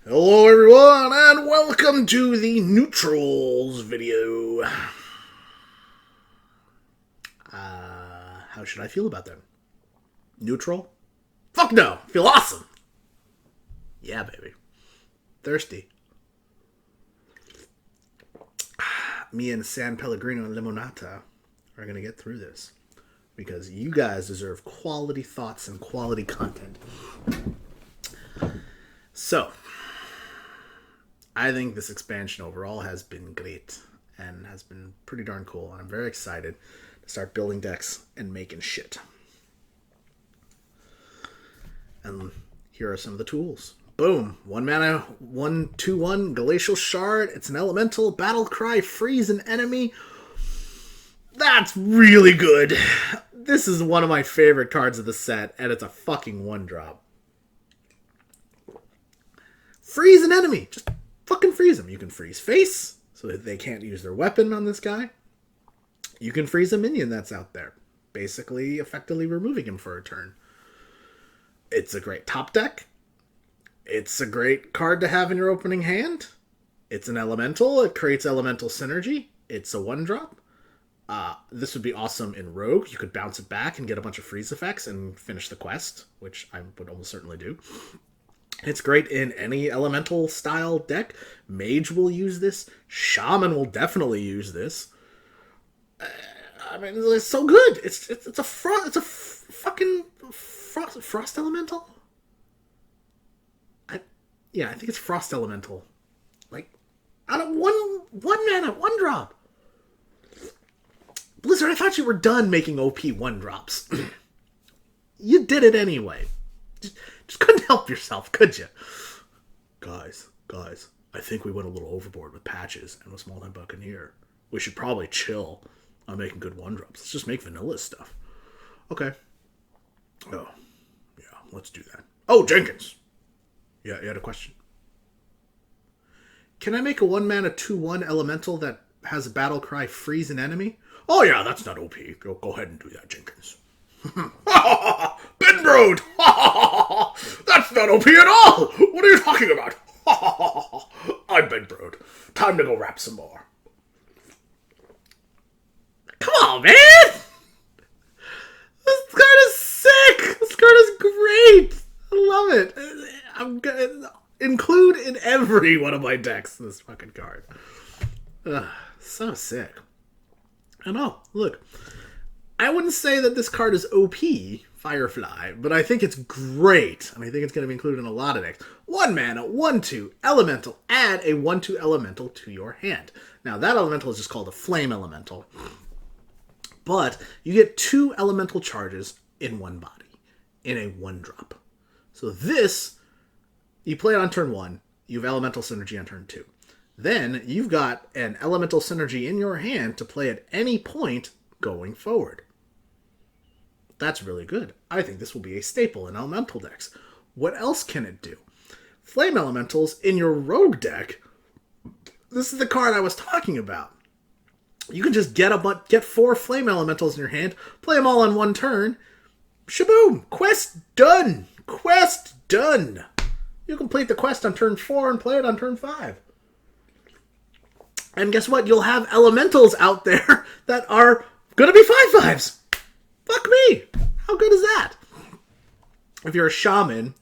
Hello everyone, and welcome to the Neutrals video. How should I feel about them? Neutral? Fuck no! Feel awesome! Yeah, baby. Thirsty. Me and San Pellegrino and Limonata are gonna get through this. Because you guys deserve quality thoughts and quality content. So, I think this expansion overall has been great and has been pretty darn cool. And I'm very excited to start building decks and making shit. And here are some of the tools. Boom. 1 mana, 1/2/1 Glacial Shard. It's an elemental. Battle Cry. Freeze an enemy. That's really good. This is one of my favorite cards of the set, and it's a fucking 1-drop. Freeze an enemy. Just fucking freeze them. You can freeze face, so that they can't use their weapon on this guy. You can freeze a minion that's out there, basically effectively removing him for a turn. It's a great top deck. It's a great card to have in your opening hand. It's an elemental. It creates elemental synergy. It's a 1-drop. This would be awesome in Rogue. You could bounce it back and get a bunch of freeze effects and finish the quest, which I would almost certainly do. It's great in any elemental style deck. Mage will use this. Shaman will definitely use this. I mean, it's so good. It's a fucking frost elemental. I think it's frost elemental. Like, out of one mana, 1-drop. Blizzard, I thought you were done making OP 1-drops. You did it anyway. Just couldn't help yourself, could you? Guys, I think we went a little overboard with patches and with Small Time Buccaneer. We should probably chill on making good 1-drops. Let's just make vanilla stuff. Okay. Oh, yeah, let's do that. Oh, Jenkins! Yeah, you had a question? Can I make a 1 mana 2/1 elemental that has a battle cry freeze an enemy? Oh yeah, that's not OP. Go ahead and do that, Jenkins. Benbroad! That's not OP at all! What are you talking about? I'm Benbroad. Time to go rap some more. Come on, man! This card is sick! This card is great! I love it. I'm gonna include in every one of my decks this fucking card. So sick. I know. Look, I wouldn't say that this card is OP, Firefly, but I think it's great, and I think it's going to be included in a lot of decks. 1 mana, 1/2 elemental. Add a 1/2 elemental to your hand. Now, that elemental is just called a flame elemental, but you get 2 elemental charges in one body, in a 1-drop. So this, you play it on turn 1, you have elemental synergy on turn 2. Then you've got an elemental synergy in your hand to play at any point going forward. That's really good. I think this will be a staple in elemental decks. What else can it do? Flame elementals in your rogue deck. This is the card I was talking about. You can just get 4 flame elementals in your hand, play them all on 1 turn. Shaboom! Quest done! Quest done! You complete the quest on turn 4 and play it on turn 5. And guess what? You'll have elementals out there that are going to be 5/5s. Fuck me. How good is that? If you're a shaman,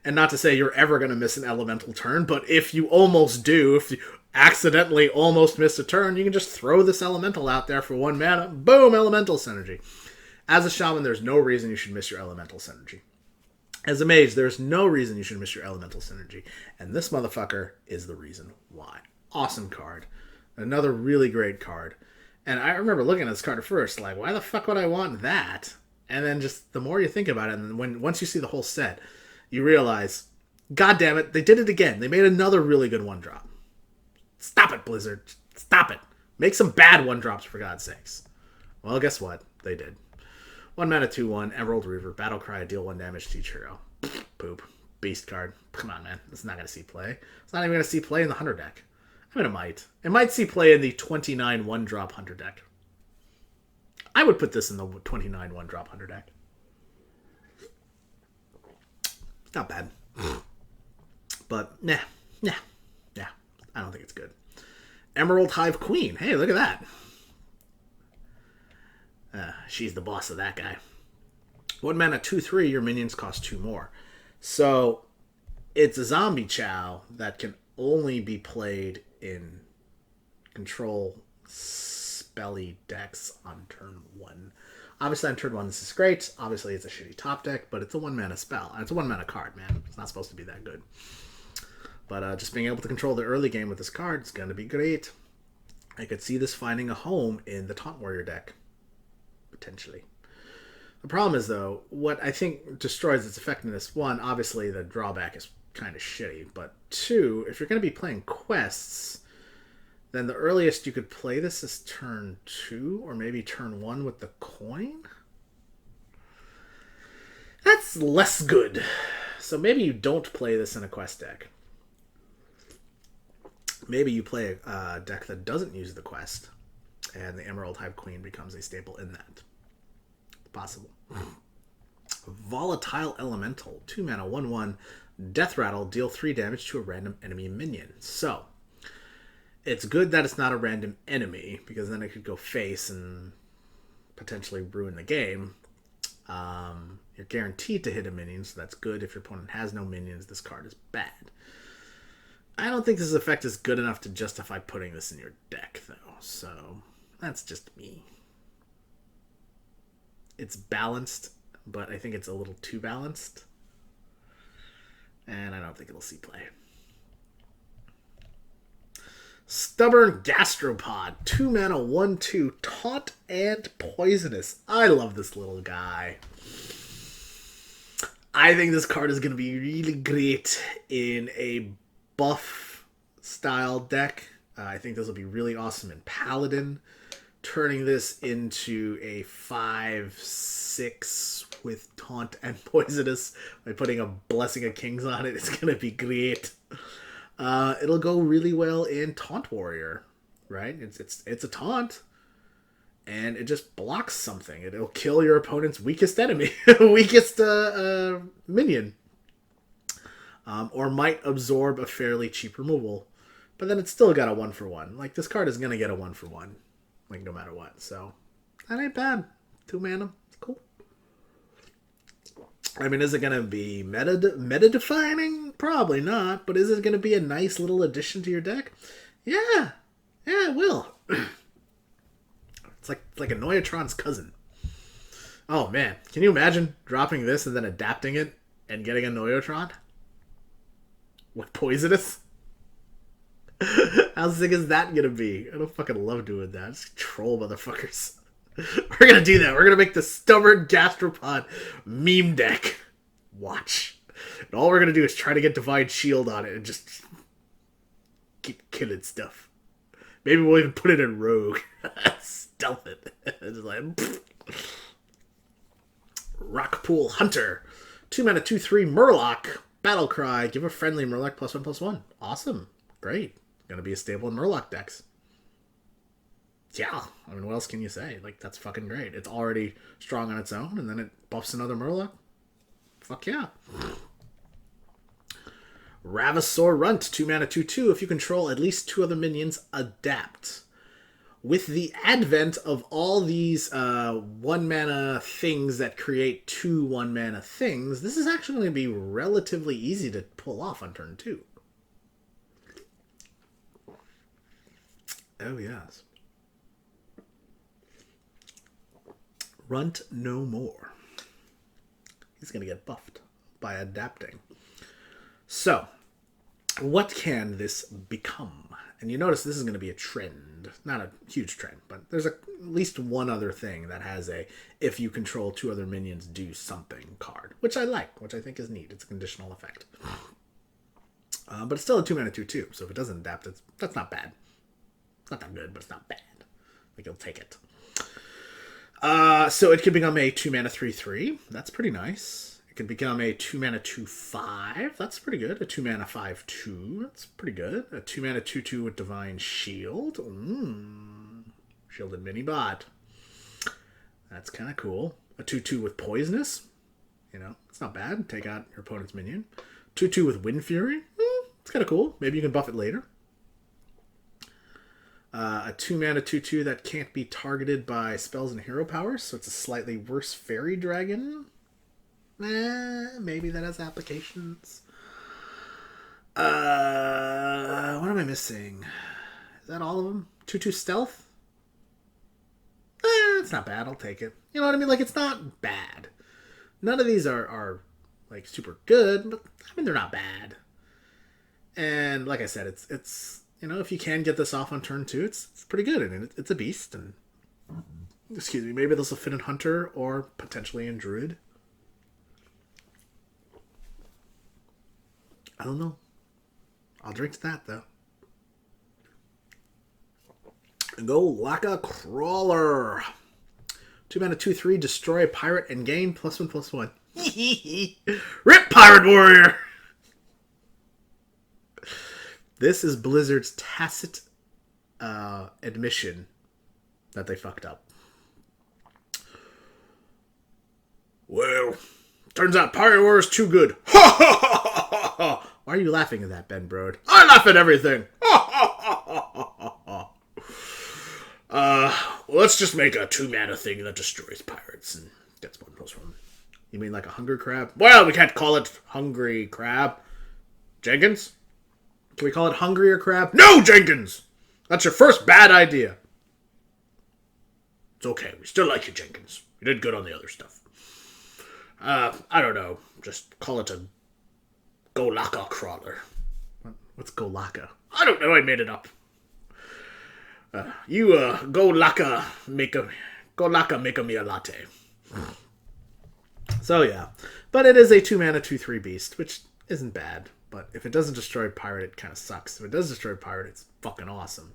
and not to say you're ever going to miss an elemental turn, but if you almost do, if you accidentally almost miss a turn, you can just throw this elemental out there for 1 mana. Boom, elemental synergy. As a shaman, there's no reason you should miss your elemental synergy. As a mage, there's no reason you should miss your elemental synergy. And this motherfucker is the reason why. Awesome card. Another really great card. And I remember looking at this card at first, like, why the fuck would I want that? And then just the more you think about it, and once you see the whole set, you realize, god damn it, they did it again. They made another really good 1-drop. Stop it, Blizzard. Stop it. Make some bad 1-drops, for God's sakes. Well, guess what? They did. 1 mana 2/1, Emerald Reaver, Battle Cry, deal 1 damage to each hero. Poop. Beast card. Come on, man. It's not going to see play. It's not even going to see play in the Hunter deck. I mean, it might. It might see play in the 29 1-drop Hunter deck. I would put this in the 29 1-drop Hunter deck. Not bad. But, nah. Yeah. Yeah. I don't think it's good. Emerald Hive Queen. Hey, look at that. She's the boss of that guy. 1 mana, 2/3, your minions cost 2 more. So, it's a zombie chow that can only be played in control spelly decks on turn 1. Obviously, on turn 1, this is great. Obviously, it's a shitty top deck, but it's a 1 mana spell. And it's a 1 mana card, man. It's not supposed to be that good. But just being able to control the early game with this card is going to be great. I could see this finding a home in the Taunt Warrior deck. Potentially. The problem is, though, what I think destroys its effectiveness, one, obviously the drawback is kind of shitty, but two, if you're going to be playing quests, then the earliest you could play this is turn 2 or maybe turn 1 with the coin? That's less good. So maybe you don't play this in a quest deck. Maybe you play a deck that doesn't use the quest, and the Emerald Hive Queen becomes a staple in that. Possible. Volatile Elemental. 2 mana, 1/1. Death Rattle. Deal 3 damage to a random enemy minion. So, it's good that it's not a random enemy, because then it could go face and potentially ruin the game. You're guaranteed to hit a minion, so that's good. If your opponent has no minions, this card is bad. I don't think this effect is good enough to justify putting this in your deck, though. So, that's just me. It's balanced, but I think it's a little too balanced. And I don't think it'll see play. Stubborn Gastropod. 2 mana, 1/2. Taunt and Poisonous. I love this little guy. I think this card is going to be really great in a buff style deck. I think this will be really awesome in Paladin. Turning this into a 5/6 with Taunt and Poisonous by putting a Blessing of Kings on it, it's going to be great. It'll go really well in Taunt Warrior, right? It's a taunt, and it just blocks something. It'll kill your opponent's weakest enemy, weakest minion, or might absorb a fairly cheap removal. But then it's still got a 1/1. Like, this card is going to get a 1/1. Like, no matter what. So, that ain't bad. 2 mana. It's cool. I mean, is it going to be meta-defining? Probably not. But is it going to be a nice little addition to your deck? Yeah. Yeah, it will. It's like a Noyatron's cousin. Oh, man. Can you imagine dropping this and then adapting it and getting a Noyatron? With Poisonous? How sick is that gonna be? I don't fucking love doing that. Just troll motherfuckers. We're gonna do that. We're gonna make the Stubborn Gastropod meme deck. Watch. And all we're gonna do is try to get Divine Shield on it and just keep killing stuff. Maybe we'll even put it in Rogue. Stealth it. Just like, Rockpool Hunter. 2 mana, 2/3 Murloc. Battle Cry. Give a friendly Murloc +1/+1. Awesome. Great. Gonna be a staple in Murloc decks. Yeah. I mean, what else can you say? Like, that's fucking great. It's already strong on its own, and then it buffs another Murloc. Fuck yeah. Ravasaur Runt. 2 mana, 2/2. If you control at least 2 other minions, adapt. With the advent of all these 1 mana things that create 2 1 mana things, this is actually going to be relatively easy to pull off on turn 2. Oh, yes. Runt no more. He's going to get buffed by adapting. So, what can this become? And you notice this is going to be a trend. Not a huge trend, but there's at least one other thing that has a if you control 2 other minions, do something card. Which I like, which I think is neat. It's a conditional effect. But it's still a 2 mana 2/2, so if it doesn't adapt, that's not bad. It's not that good, but it's not bad. Like, you'll take it. So it could become a 2 mana 3/3. That's pretty nice. It could become a 2 mana 2/5. That's pretty good. A 2 mana 5/2. That's pretty good. A 2 mana 2/2 with Divine Shield. Shielded Mini Bot. That's kind of cool. A 2/2 with Poisonous. You know, it's not bad. Take out your opponent's minion. 2/2 with Wind Fury. It's kind of cool. Maybe you can buff it later. A 2-mana 2/2 that can't be targeted by spells and hero powers, so it's a slightly worse fairy dragon. Maybe that has applications. What am I missing? Is that all of them? 2/2 stealth? It's not bad. I'll take it. You know what I mean? Like, it's not bad. None of these are like super good, but I mean they're not bad. And like I said, it's you know, if you can get this off on turn 2, it's pretty good. I mean, it's a beast, and excuse me, maybe this will fit in Hunter or potentially in Druid. I don't know. I'll drink to that though. Go Laka Crawler. 2-mana 2/3, destroy a pirate and gain +1/+1. Rip Pirate Warrior! This is Blizzard's tacit admission that they fucked up. Well, turns out Pirate Warrior is too good. Why are you laughing at that, Ben Brode? I laugh at everything. Let's just make a 2-mana thing that destroys pirates and gets 1/+1. You mean like a Hunger Crab? Well, we can't call it Hungry Crab. Jenkins? Can we call it Hungrier Crab? No, Jenkins! That's your first bad idea. It's okay. We still like you, Jenkins. You did good on the other stuff. I don't know. Just call it a Golaka Crawler. What's Golaka? I don't know. I made it up. Golaka make me a latte. So yeah. But it is a 2-mana 2/3 beast, which isn't bad. But if it doesn't destroy pirate, it kind of sucks. If it does destroy pirate, it's fucking awesome.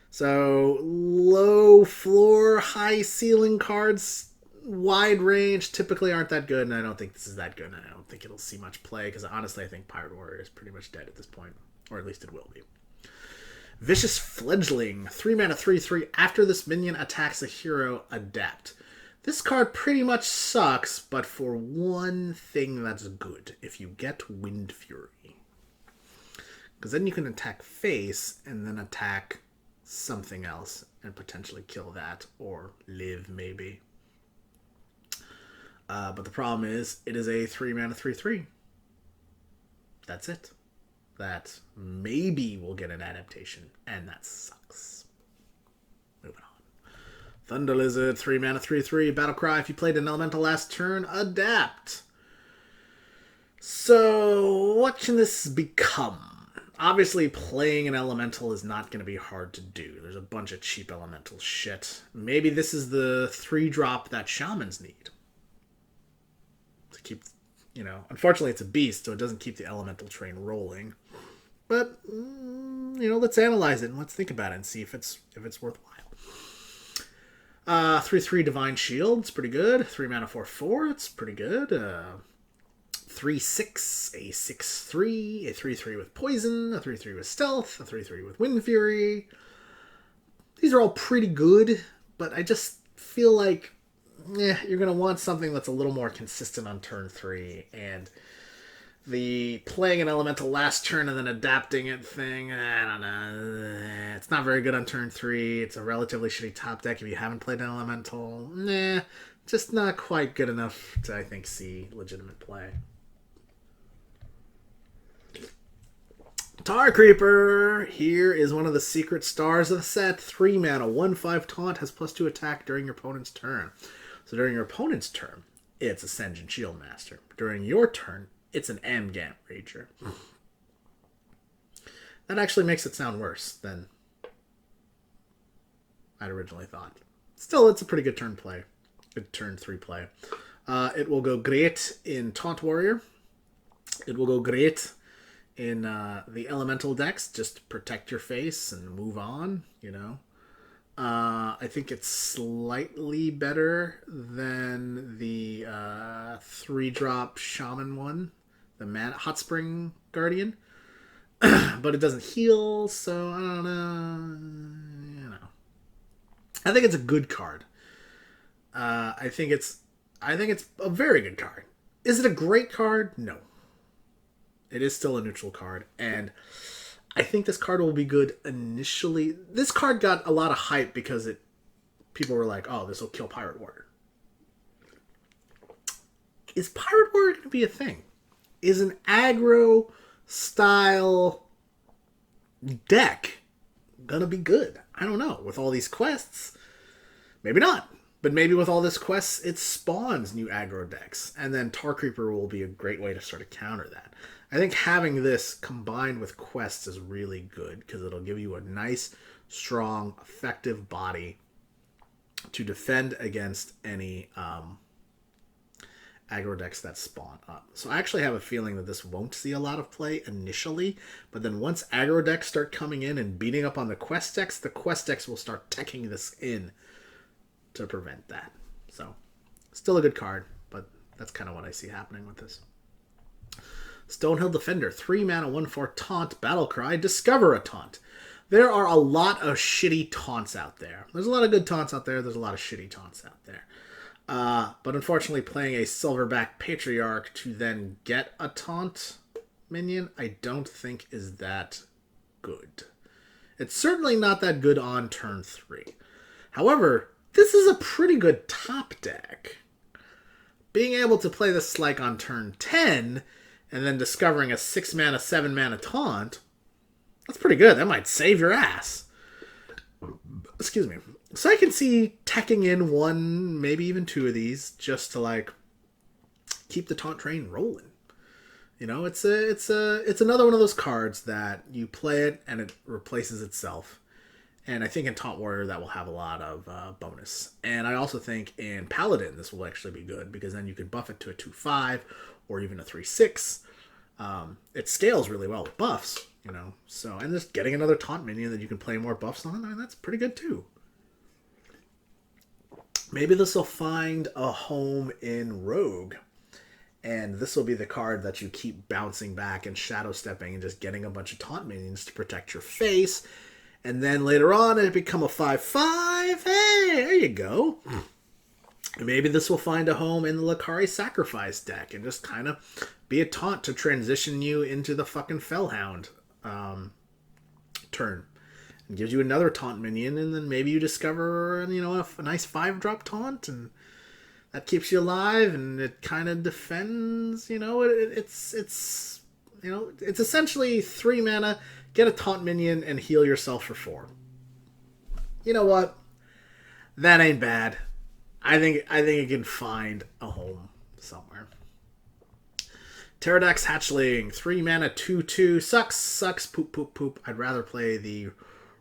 So, low floor, high ceiling cards, wide range, typically aren't that good, and I don't think this is that good, and I don't think it'll see much play, because honestly, I think Pirate Warrior is pretty much dead at this point. Or at least it will be. Vicious Fledgling, 3-mana 3/3, after this minion attacks a hero, adept. This card pretty much sucks, but for one thing that's good. If you get Wind Fury. Because then you can attack face, and then attack something else, and potentially kill that, or live, maybe. But the problem is, it is a 3-mana 3/3. That's it. That maybe will get an adaptation, and that sucks. Moving on. Thunder Lizard, 3-mana 3/3, Battlecry. If you played an elemental last turn, adapt. So, what can this become? Obviously, playing an elemental is not going to be hard to do. There's a bunch of cheap elemental shit. Maybe this is the 3-drop that shamans need. To keep, you know, unfortunately it's a beast, so it doesn't keep the elemental train rolling. But, you know, let's analyze it and let's think about it and see if it's worthwhile. 3/3 Divine Shield, it's pretty good. 3-mana 4/4, it's pretty good. 3/6, a 6/3, a 3/3 with Poison, a 3/3 with Stealth, a 3/3 with Wind Fury. These are all pretty good, but I just feel like you're going to want something that's a little more consistent on turn 3, and the playing an elemental last turn and then adapting it thing, I don't know. It's not very good on turn 3. It's a relatively shitty top deck if you haven't played an elemental. Just not quite good enough to, I think, see legitimate play. Tar Creeper! Here is one of the secret stars of the set. 3-mana, 1/5 taunt, has +2 attack during your opponent's turn. So during your opponent's turn, it's Ascension Shieldmaster. During your turn, it's an Amgant Rager. That actually makes it sound worse than I'd originally thought. Still, it's a pretty good turn play. Good turn 3 play. It will go great in Taunt Warrior. It will go great in the Elemental decks. Just protect your face and move on, you know. I think it's slightly better than the 3-drop Shaman one. The Hot Spring Guardian. But it doesn't heal, so I don't know. You know. I think it's a good card. I think it's a very good card. Is it a great card? No. It is still a neutral card, and I think this card will be good initially. This card got a lot of hype because people were like, "Oh, this will kill Pirate Warrior." Is Pirate Warrior going to be a thing? Is an aggro style deck gonna be good? I don't know. With all these quests, maybe not. But maybe with all this quests, it spawns new aggro decks. And then Tar Creeper will be a great way to sort of counter that. I think having this combined with quests is really good because it'll give you a nice, strong, effective body to defend against any aggro decks that spawn up. So I actually have a feeling that this won't see a lot of play initially, but then once aggro decks start coming in and beating up on the quest decks will start teching this in to prevent that. So, still a good card, but that's kind of what I see happening with this. Stonehill Defender, 3 mana, 1/4 taunt, battle cry, discover a taunt. There are a lot of shitty taunts out there. There's a lot of good taunts out there. There's a lot of shitty taunts out there. But unfortunately, playing a Silverback Patriarch to then get a taunt minion, I don't think is that good. It's certainly not that good on turn 3. However, this is a pretty good top deck. Being able to play this like on turn 10 and then discovering a 6 mana, 7 mana taunt, that's pretty good. That might save your ass. Excuse me. So I can see teching in 1, maybe even 2 of these just to like keep the taunt train rolling. You know, it's another one of those cards that you play it and it replaces itself. And I think in Taunt Warrior that will have a lot of bonus. And I also think in Paladin this will actually be good because then you could buff it to a 2/5 or even a 3/6. It scales really well with buffs, you know. So, and just getting another taunt minion that you can play more buffs on, I mean, that's pretty good too. Maybe this will find a home in Rogue. And this will be the card that you keep bouncing back and shadow stepping and just getting a bunch of taunt minions to protect your face. And then later on it become a 5/5. Hey, there you go. Maybe this will find a home in the Lakari Sacrifice deck and just kind of be a taunt to transition you into the fucking Fellhound turn. And gives you another taunt minion, and then maybe you discover, you know, a nice 5-drop taunt, and that keeps you alive, and it kind of defends, you know, it's essentially 3 mana, get a taunt minion, and heal yourself for 4. You know what? That ain't bad. I think it can find a home somewhere. Pterodax Hatchling, 3 mana, 2/2. Sucks, poop, poop, poop. I'd rather play the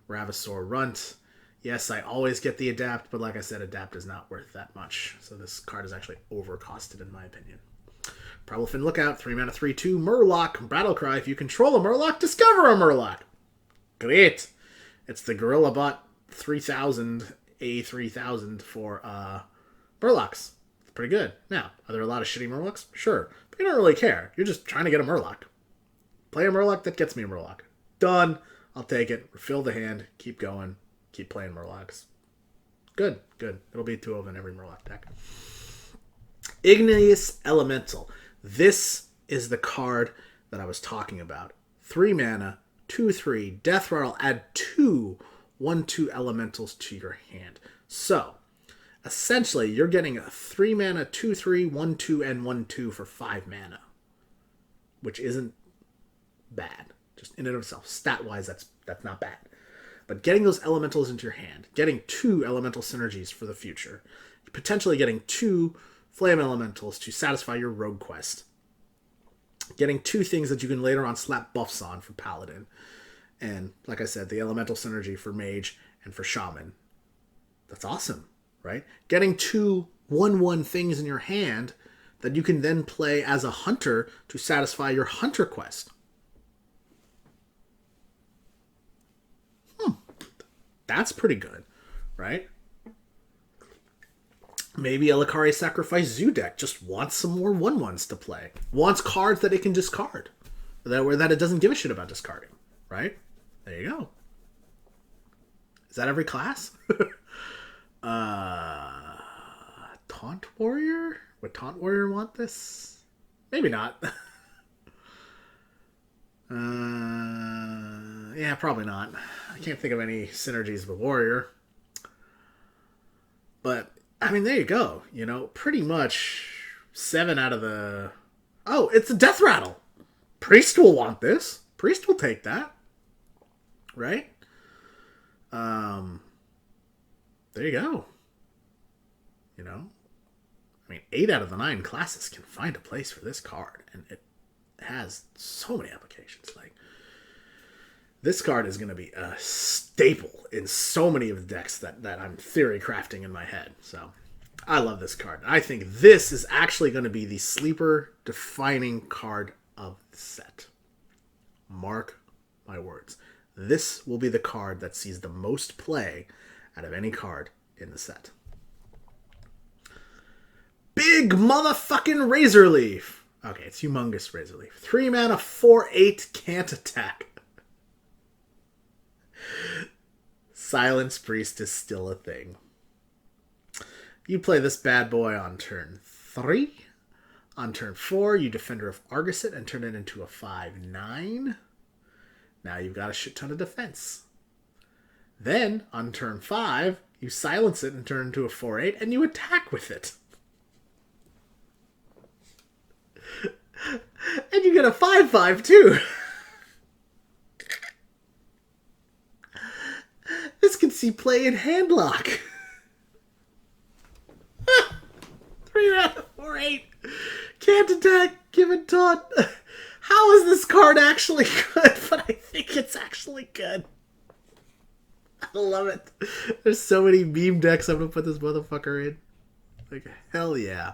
Ravasaur Runt. Yes, I always get the Adapt, but like I said, Adapt is not worth that much. So this card is actually overcosted in my opinion. Problemfin Lookout, 3 mana, 3/2. Murloc, Battlecry. If you control a Murloc, discover a Murloc. Great. It's the Gorilla Bot 3000, A3000 for Murlocs. It's pretty good. Now, are there a lot of shitty Murlocs? Sure. But you don't really care. You're just trying to get a Murloc. Play a Murloc that gets me a Murloc. Done. I'll take it. Refill the hand. Keep going. Keep playing Murlocs. Good. It'll be 2 of in every Murloc deck. Igneous Elemental. This is the card that I was talking about. 3 mana, 2/3. Death Rattle. Add 2 1/2 elementals to your hand. So, essentially, you're getting a 3 mana, 2/3, 1/2, and 1/2 for 5 mana. Which isn't bad. Just in and of itself. Stat-wise, that's not bad. But getting those elementals into your hand, getting 2 elemental synergies for the future, potentially getting 2 flame elementals to satisfy your rogue quest, getting 2 things that you can later on slap buffs on for Paladin, and like I said, the elemental synergy for Mage and for Shaman. That's awesome, right? Getting 2 1/1 things in your hand that you can then play as a hunter to satisfy your hunter quest. That's pretty good, right? Maybe a Lakari Sacrifice Zoo deck just wants some more 1/1s to play. Wants cards that it can discard. That it doesn't give a shit about discarding, right? There you go. Is that every class? Taunt Warrior? Would Taunt Warrior want this? Maybe not. Yeah, probably not. I can't think of any synergies with Warrior. But, I mean, there you go. You know, pretty much 7 out of the... Oh, it's a Death Rattle. Priest will want this. Priest will take that. Right? Um, there you go. You know? I mean, 8 out of the 9 classes can find a place for this card. And it has so many applications. Like, this card is going to be a staple in so many of the decks that I'm theory crafting in my head. So, I love this card. I think this is actually going to be the sleeper defining card of the set. Mark my words. This will be the card that sees the most play out of any card in the set. Big motherfucking Razor Leaf. Okay, it's humongous Razor Leaf. 3 mana, 4/8, can't attack. Silence Priest is still a thing. You play this bad boy on turn 3. On turn 4, you Defender of Argus it and turn it into a 5/9. Now you've got a shit ton of defense. Then, on turn 5, you silence it and turn it into a 4/8, and you attack with it. And you get a 5/5 too. This can see play in Handlock. 3 mana, 4/8. Can't attack, give it taunt. How is this card actually good? But I think it's actually good. I love it. There's so many meme decks I'm going to put this motherfucker in. Like, hell yeah.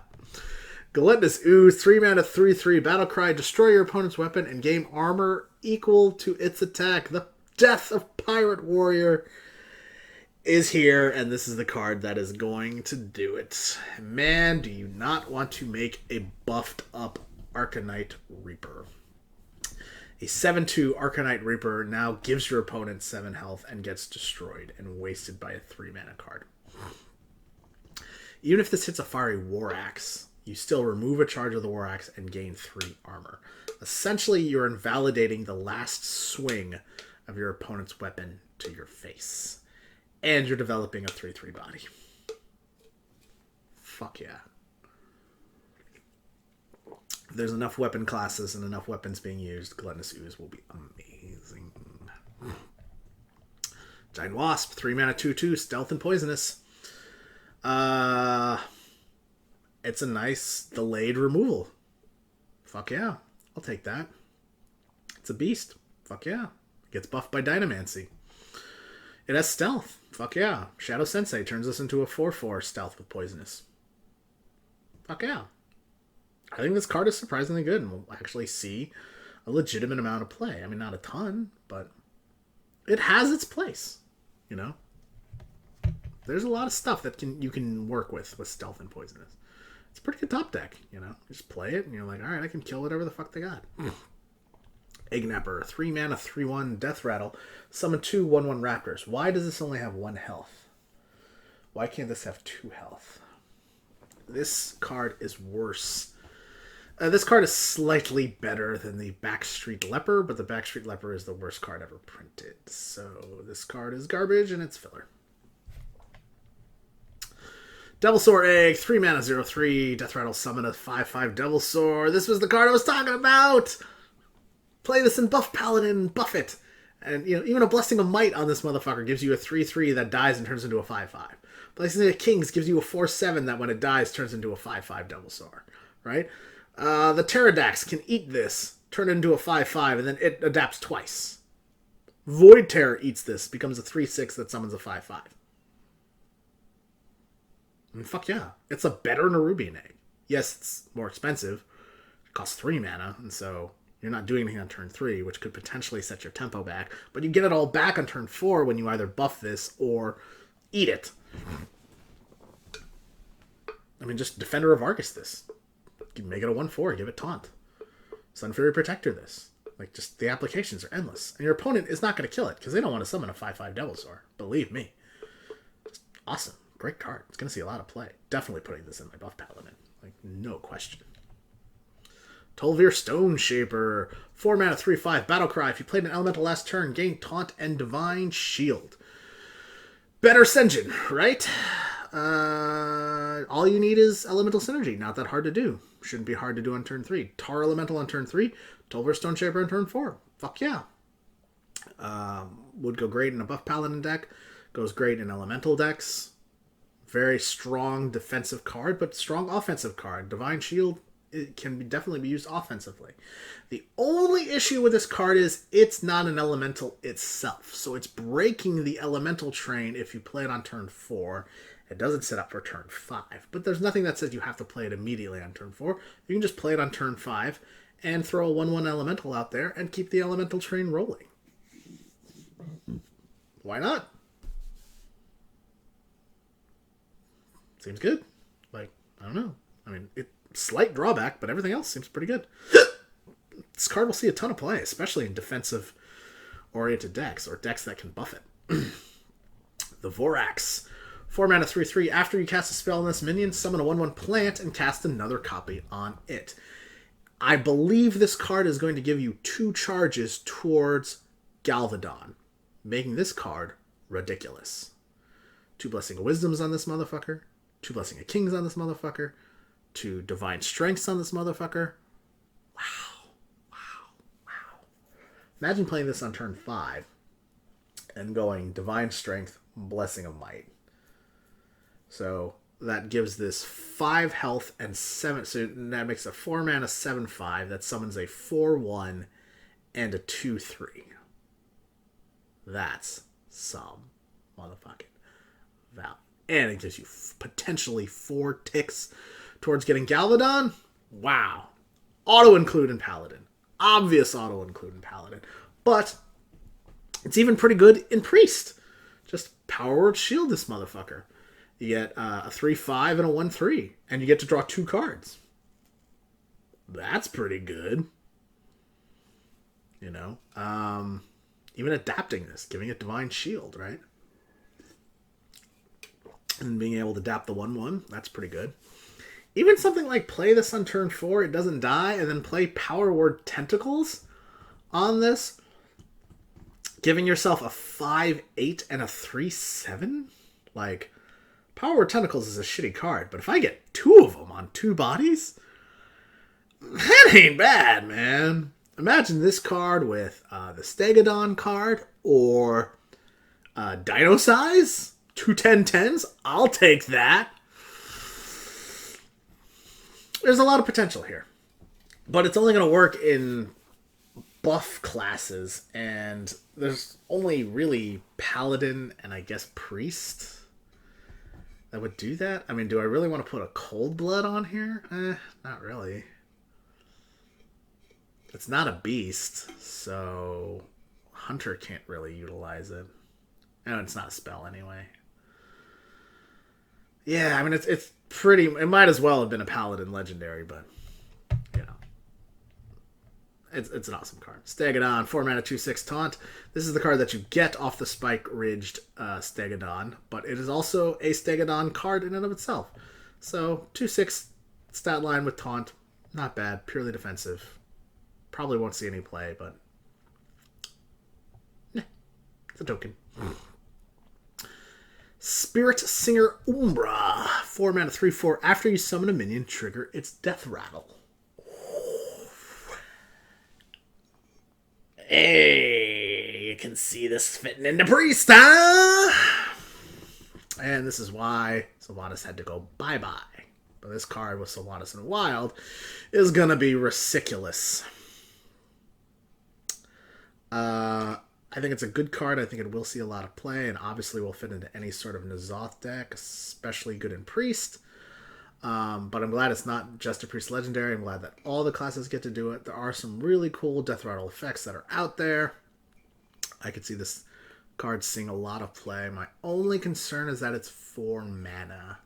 Gelatinous Ooze, 3 mana, 3/3. Battlecry, destroy your opponent's weapon and gain armor equal to its attack. The Death of Pirate Warrior is here, and this is the card that is going to do it. Man, do you not want to make a buffed up Arcanite Reaper. A 7/2 Arcanite Reaper now gives your opponent 7 health and gets destroyed and wasted by a 3 mana card. Even if this hits a Fiery War Axe, you still remove a charge of the War Axe and gain 3 armor. Essentially, you're invalidating the last swing of your opponent's weapon to your face. And you're developing a 3/3 body. Fuck yeah. If there's enough weapon classes and enough weapons being used, Gelatinous Ooze will be amazing. Giant Wasp, 3 mana, 2/2, stealth and poisonous. It's a nice delayed removal. Fuck yeah. I'll take that. It's a beast. Fuck yeah. It gets buffed by Dynamancy. It has stealth. Fuck yeah. Shadow Sensei turns us into a 4/4 stealth with poisonous. Fuck yeah. I think this card is surprisingly good and we'll actually see a legitimate amount of play. I mean, not a ton, but it has its place, you know? There's a lot of stuff that you can work with stealth and poisonous. It's a pretty good top deck, you know? You just play it and you're like, alright, I can kill whatever the fuck they got. Eggnapper, 3 mana, 3/1, Death Rattle. Summon 2 1/1 Raptors. Why does this only have 1 health? Why can't this have 2 health? This card is worse. This card is slightly better than the Backstreet Leper, but the Backstreet Leper is the worst card ever printed. So this card is garbage and it's filler. Devilsaur Egg, 3 mana, 0/3. Death Rattle, summon a 5/5 Devilsaur. This was the card I was talking about! Play this in Buff Paladin, buff it. And, you know, even a Blessing of Might on this motherfucker gives you a 3/3 that dies and turns into a 5/5. Blessing of Kings gives you a 4/7 that when it dies turns into a 5/5 Devilsaur, right? The Pterodax can eat this, turn it into a 5/5, and then it adapts twice. Void Terror eats this, becomes a 3/6 that summons a 5/5. I mean, fuck yeah. It's a better Nerubian Egg. Yes, it's more expensive. It costs 3 mana, and so you're not doing anything on turn 3, which could potentially set your tempo back. But you get it all back on turn 4 when you either buff this or eat it. I mean, just Defender of Argus this. You make it a 1/4, give it Taunt. Sunfury Protector this. Like, just the applications are endless. And your opponent is not going to kill it, because they don't want to summon a 5/5 Devilsaur. Believe me. Just awesome. Great card. It's going to see a lot of play. Definitely putting this in my Buff Paladin. Like, no question. Tolvir Stone Shaper. 4 mana, 3/5. Battle Cry. If you played an elemental last turn, gain Taunt and Divine Shield. Better Senjin, right? All you need is Elemental Synergy. Not that hard to do. Shouldn't be hard to do on turn 3. Tar Elemental on turn 3. Tolvir Stone Shaper on turn 4. Fuck yeah. Would go great in a buff paladin deck. Goes great in elemental decks. Very strong defensive card, but strong offensive card. Divine Shield, it can definitely be used offensively. The only issue with this card is it's not an elemental itself. So it's breaking the elemental train if you play it on turn 4. It doesn't set up for turn 5. But there's nothing that says you have to play it immediately on turn 4. You can just play it on turn 5 and throw a 1/1 elemental out there and keep the elemental train rolling. Why not? Seems good. Like, I don't know. I mean, slight drawback, but everything else seems pretty good. This card will see a ton of play, especially in defensive-oriented decks, or decks that can buff it. The Vorax. 4 mana, 3/3. After you cast a spell on this minion, summon a 1/1 plant and cast another copy on it. I believe this card is going to give you 2 charges towards Galvadon, making this card ridiculous. 2 Blessing of Wisdoms on this motherfucker. 2 Blessing of Kings on this motherfucker. 2 Divine Strengths on this motherfucker. Wow. Wow. Wow. Imagine playing this on turn 5 and going Divine Strength, Blessing of Might. So that gives this 5 health and 7. So that makes a 4 mana 7/5. That summons a 4/1 and a 2/3. That's some motherfucking value. And it gives you potentially 4 ticks towards getting Galvadon. Wow. Auto-include in Paladin. Obvious auto-include in Paladin. But it's even pretty good in Priest. Just Power Word Shield this motherfucker. You get a 3/5 and a 1/3. And you get to draw 2 cards. That's pretty good. You know? Even adapting this, giving it Divine Shield, right? And being able to adapt the 1/1, that's pretty good. Even something like play this on turn 4, it doesn't die, and then play Power Word Tentacles on this, giving yourself a 5/8 and a 3/7? Like, Power Word Tentacles is a shitty card, but if I get 2 of them on 2 bodies, that ain't bad, man. Imagine this card with the Stegodon card or Dino Size. 2 10/10s. I'll take that. There's a lot of potential here. But it's only going to work in buff classes. And there's only really Paladin and I guess Priest that would do that. I mean, do I really want to put a Cold Blood on here? Not really. It's not a beast, so Hunter can't really utilize it. And it's not a spell anyway. Yeah, I mean, it's pretty... It might as well have been a Paladin Legendary, but, you know. It's an awesome card. Stegodon, 4 mana, 2/6 Taunt. This is the card that you get off the Spike-Ridged Stegodon, but it is also a Stegodon card in and of itself. So, 2/6 stat line with Taunt. Not bad. Purely defensive. Probably won't see any play, but it's a token. Spirit Singer Umbra. 4 mana, 3/4. After you summon a minion, trigger its death rattle. Hey, you can see this fitting into Priest, huh? And this is why Sylvanas had to go bye-bye. But this card with Sylvanas in Wild is going to be ridiculous. I think it's a good card. I think it will see a lot of play, and obviously will fit into any sort of N'Zoth deck, especially good in Priest. But I'm glad it's not just a Priest Legendary. I'm glad that all the classes get to do it. There are some really cool Death Rattle effects that are out there. I could see this card seeing a lot of play. My only concern is that it's 4 mana,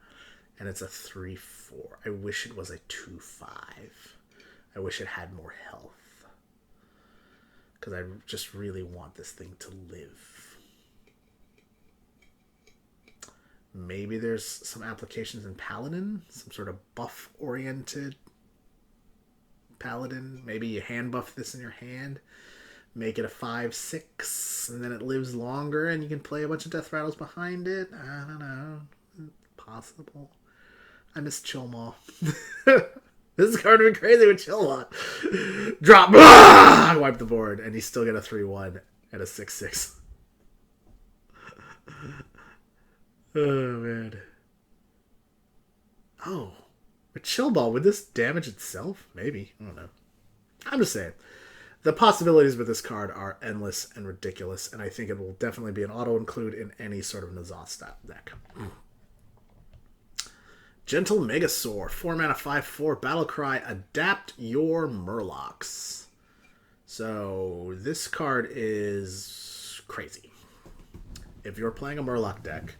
and it's a 3/4. I wish it was a 2/5. I wish it had more health. Because I just really want this thing to live. Maybe there's some applications in Paladin, some sort of buff-oriented Paladin. Maybe you hand buff this in your hand. Make it a 5/6, and then it lives longer, and you can play a bunch of death rattles behind it. I don't know. Possible. I miss Chillmaw. This card would be crazy with Chillmaw. Drop. Ah! Wipe the board, and you still get a 3/1 and a 6/6. Oh, man. Oh. With Chillmaw, would this damage itself? Maybe. I don't know. I'm just saying. The possibilities with this card are endless and ridiculous, and I think it will definitely be an auto-include in any sort of N'Zoth style deck. Gentle Megasaur, 4 mana, 5/4, Battlecry, adapt your Murlocs. So, this card is crazy. If you're playing a Murloc deck,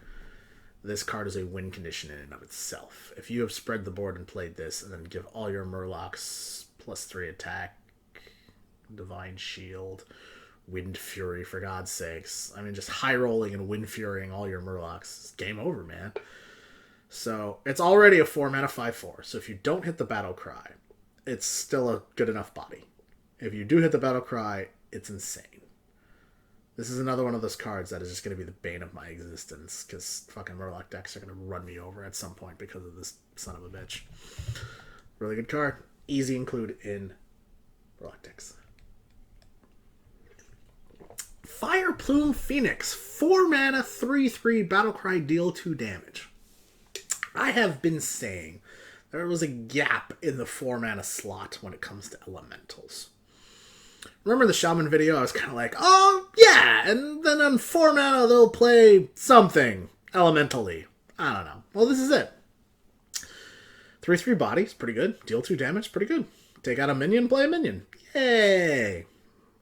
this card is a win condition in and of itself. If you have spread the board and played this, and then give all your Murlocs +3 attack, Divine Shield, Wind Fury, for God's sakes. I mean, just high rolling and Wind Furying all your Murlocs. It's game over, man. So, it's already a 4 mana 5/4. So if you don't hit the Battle Cry, it's still a good enough body. If you do hit the Battle Cry, it's insane. This is another one of those cards that is just going to be the bane of my existence, because fucking Murloc decks are going to run me over at some point because of this son of a bitch. Really good card. Easy include in Murloc decks. Fire Plume Phoenix, 4 mana, 3/3, Battlecry, deal 2 damage. I have been saying there was a gap in the 4 mana slot when it comes to elementals. Remember the Shaman video? I was kind of like, oh, yeah, and then on 4 mana they'll play something elementally. I don't know. Well, this is it. 3/3 bodies, pretty good. Deal 2 damage, pretty good. Take out a minion, play a minion. Yay!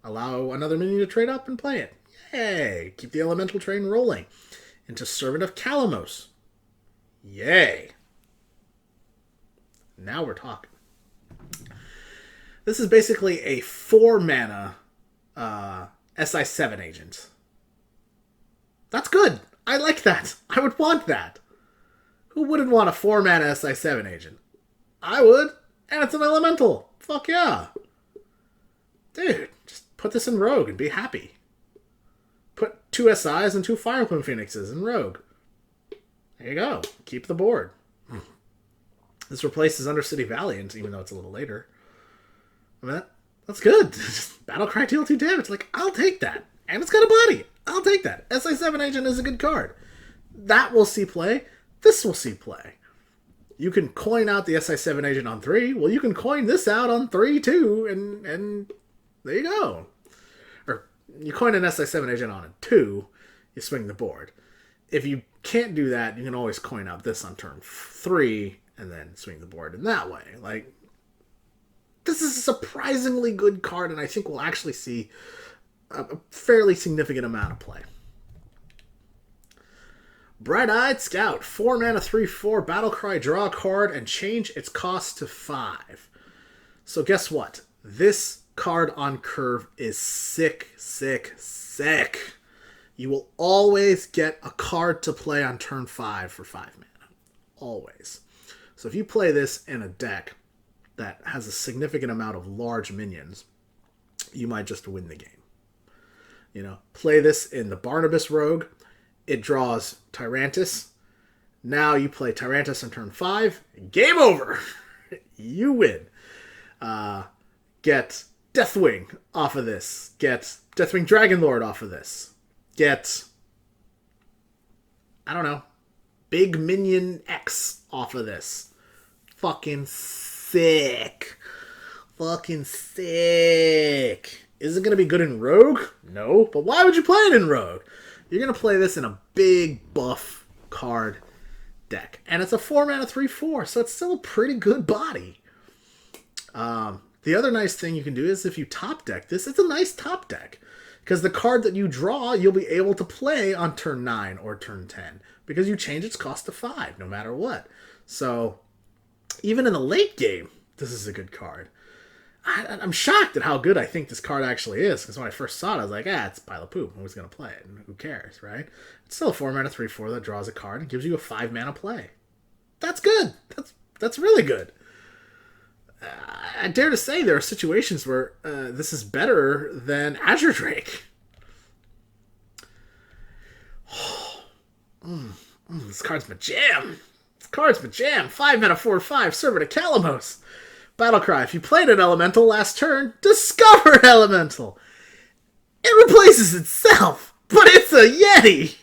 Allow another minion to trade up and play it. Yay! Keep the elemental train rolling. Into Servant of Kalamos. Yay! Now we're talking. This is basically a 4 mana SI7 agent. That's good. I like that. I would want that. Who wouldn't want a 4 mana SI7 agent? I would. And it's an elemental. Fuck yeah. Dude, just put this in Rogue and be happy. Put 2 SIs and 2 Fire Plume Phoenixes in Rogue. There you go. Keep the board. This replaces Undercity Valiant, even though it's a little later. I mean, that's good. Battlecry, deal 2 damage. Like, I'll take that. And it's got a body. I'll take that. SI7 Agent is a good card. That will see play. This will see play. You can coin out the SI7 Agent on 3. Well, you can coin this out on 3 too, and there you go. Or you coin an SI7 Agent on a 2, you swing the board. If you can't do that, you can always coin out this on turn 3 and then swing the board in that way. Like, this is a surprisingly good card, and I think we'll actually see a fairly significant amount of play. Bright-Eyed Scout, 4 mana, 3/4, Battlecry, draw a card, and change its cost to 5. So guess what? This card on curve is sick, sick, sick. You will always get a card to play on turn 5 for 5 mana. Always. So if you play this in a deck that has a significant amount of large minions, you might just win the game. You know, play this in the Barnabas Rogue. It draws Tyrantus. Now you play Tyrantus on turn 5. Game over. You win. Get Deathwing off of this. Get Deathwing Dragonlord off of this. Get, I don't know, Big Minion X off of this. Fucking sick. Fucking sick. Is it going to be good in Rogue? No. But why would you play it in Rogue? You're going to play this in a big buff card deck. And it's a 4 mana 3/4, so it's still a pretty good body. The other nice thing you can do is if you top deck this, it's a nice top deck. Because the card that you draw, you'll be able to play on turn 9 or turn 10. Because you change its cost to 5, no matter what. So, even in the late game, this is a good card. I'm shocked at how good I think this card actually is. Because when I first saw it, I was like, it's a pile of poop. Who's going to play it? And who cares, right? It's still a 4 mana 3/4 that draws a card and gives you a 5 mana play. That's good. That's really good. I dare to say there are situations where this is better than Azure Drake. This card's my jam. This card's my jam. 5 mana 4/5, Servant of Kalamos. Battlecry. If you played an elemental last turn, discover an elemental. It replaces itself, but it's a Yeti.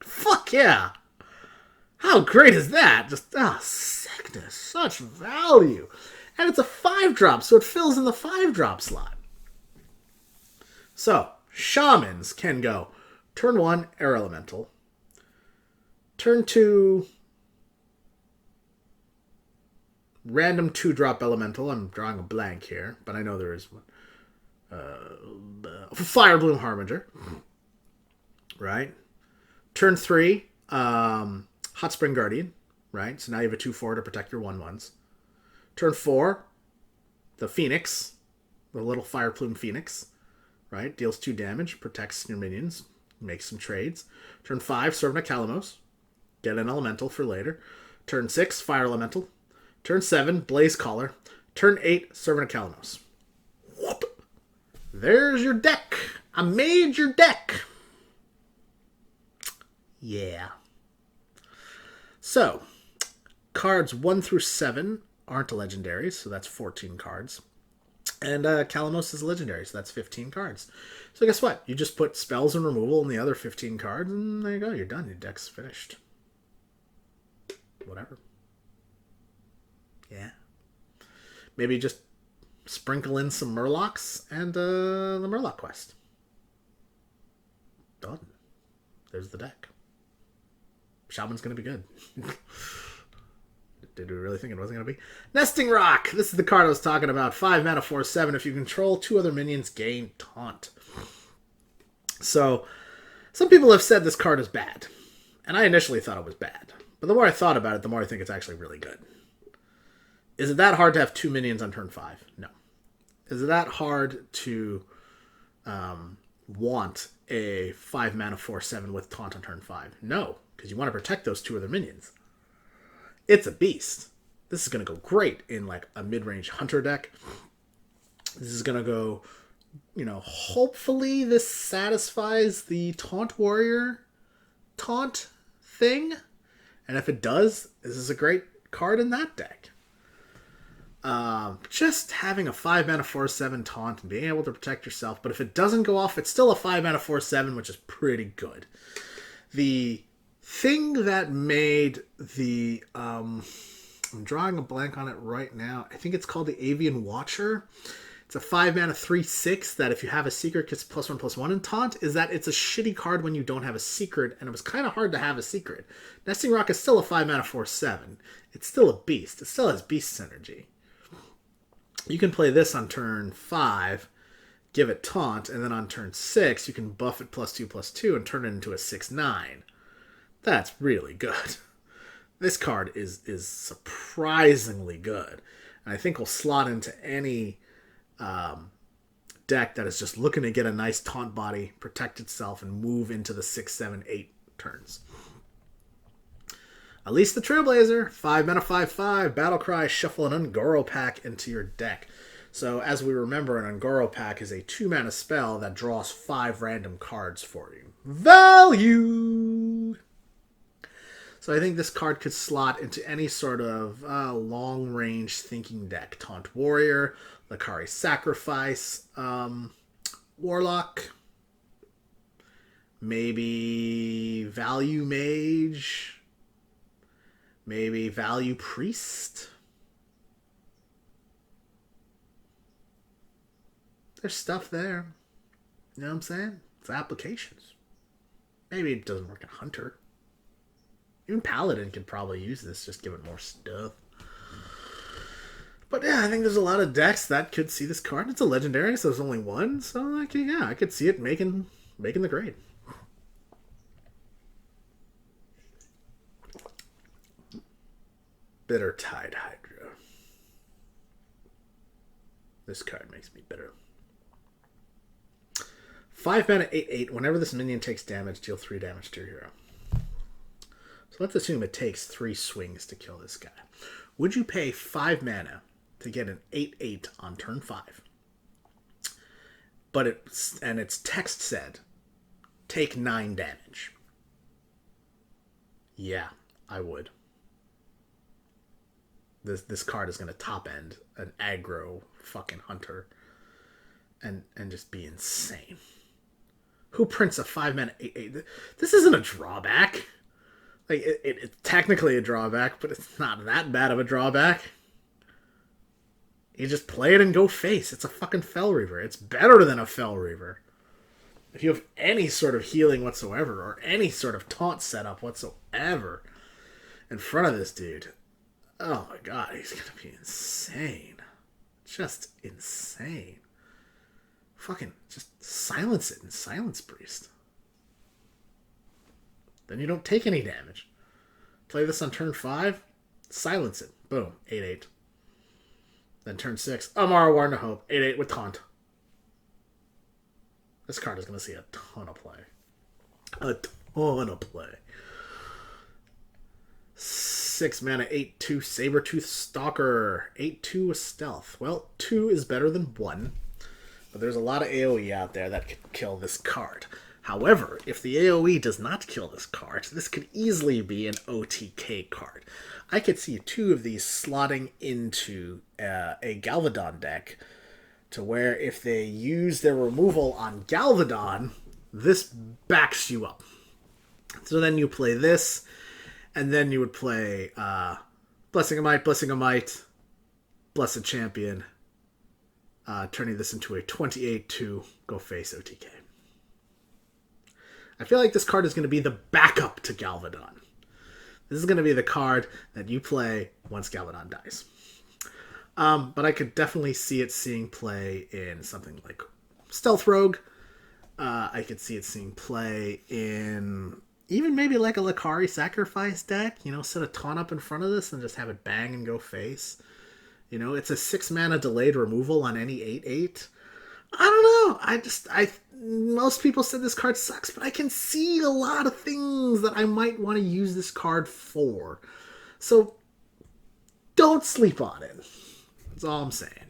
Fuck yeah. How great is that? Just, sickness. Such value. And it's a 5-drop, so it fills in the 5-drop slot. So, Shamans can go turn 1, Air Elemental. Turn 2, random 2-drop Elemental. I'm drawing a blank here, but I know there is one. Firebloom Harbinger. Right? Turn 3, Hot Spring Guardian. Right? So now you have a 2/4 to protect your 1/1s. Turn 4, the Phoenix. The little Fire Plume Phoenix. Right? Deals 2 damage, protects your minions, makes some trades. Turn 5, Servant of Kalamos. Get an Elemental for later. Turn 6, Fire Elemental. Turn 7, Blaze Caller. Turn 8, Servant of Kalamos. Whoop. There's your deck. I made your deck. Yeah. So, cards 1 through 7 aren't legendaries, so that's 14 cards. And Kalamos is legendary, so that's 15 cards. So guess what? You just put spells and removal in the other 15 cards, and there you go. You're done. Your deck's finished. Whatever. Yeah. Maybe just sprinkle in some Murlocs and the Murloc quest. Done. There's the deck. Shaman's going to be good. Did we really think it wasn't going to be? Nesting Rock! This is the card I was talking about. 5 mana 4/7. If you control 2 other minions, gain Taunt. So, some people have said this card is bad. And I initially thought it was bad. But the more I thought about it, the more I think it's actually really good. Is it that hard to have 2 minions on turn 5? No. Is it that hard to want a 5 mana 4/7 with Taunt on turn 5? No. Because you want to protect those 2 other minions. It's a beast. This is going to go great in like a mid-range hunter deck. This is going to go, hopefully this satisfies the Taunt Warrior taunt thing. And if it does, this is a great card in that deck. Just having a 5 mana 4/7 taunt and being able to protect yourself. But if it doesn't go off, it's still a 5 mana 4/7, which is pretty good. The thing that made the I'm drawing a blank on it right now. I think it's called the Avian Watcher. It's a 5 mana 3/6 that if you have a secret gets +1/+1 in taunt. Is that it's a shitty card when you don't have a secret, and it was kind of hard to have a secret. Nesting Rock is still a 5 mana 4/7. It's still a beast. It still has beast synergy. You can play this on turn 5, give it taunt, and then on turn 6 you can buff it +2/+2 and turn it into a 6/9. That's really good. This card is surprisingly good. And I think will slot into any deck that is just looking to get a nice taunt body, protect itself, and move into the 6, 7, 8 turns. At least the Trailblazer, 5 mana 5/5, Battlecry, shuffle an Ungoro pack into your deck. So as we remember, an Ungoro pack is a 2 mana spell that draws 5 random cards for you. Value! So I think this card could slot into any sort of long-range thinking deck. Taunt Warrior, Lakari Sacrifice, Warlock, maybe Value Mage, maybe Value Priest. There's stuff there. You know what I'm saying? It's applications. Maybe it doesn't work in Hunter. Even Paladin could probably use this, just give it more stuff. But yeah, I think there's a lot of decks that could see this card. It's a legendary, so there's only one. So like, yeah, I could see it making the grade. Bitter Tide Hydra. This card makes me bitter. 5 mana 8/8. Whenever this minion takes damage, deal 3 damage to your hero. So let's assume it takes 3 swings to kill this guy. Would you pay 5 mana to get an 8/8 on turn 5. But its text said, take 9 damage. Yeah, I would. This card is going to top end an aggro fucking hunter and just be insane. Who prints a 5-mana 8/8? This isn't a drawback. Like, it's technically a drawback, but it's not that bad of a drawback. You just play it and go face. It's a fucking Fel Reaver. It's better than a Fel Reaver. If you have any sort of healing whatsoever, or any sort of taunt setup whatsoever in front of this dude, oh my god, he's gonna be insane. Just insane. Fucking just silence it and Silence Priest. Then you don't take any damage. Play this on turn 5, silence it. Boom, 8/8. Then turn 6, Amara Warden of Hope, 8/8 with taunt. This card is going to see a ton of play. A ton of play. 6 mana, 8/2 Sabertooth Stalker. 8/2 with stealth. Well, 2 is better than 1. But there's a lot of AoE out there that could kill this card. However, if the AoE does not kill this card, this could easily be an OTK card. I could see 2 of these slotting into a Galvadon deck, to where if they use their removal on Galvadon, this backs you up. So then you play this, and then you would play Blessing of Might, Blessed Champion, turning this into a 28/2 go face OTK. I feel like this card is going to be the backup to Galvadon. This is going to be the card that you play once Galvadon dies. But I could definitely see it seeing play in something like Stealth Rogue. I could see it seeing play in even maybe like a Lakari Sacrifice deck. You know, set a taunt up in front of this and just have it bang and go face. You know, it's a 6 mana delayed removal on any 8/8. I don't know. Most people said this card sucks, but I can see a lot of things that I might want to use this card for. So don't sleep on it. That's all I'm saying.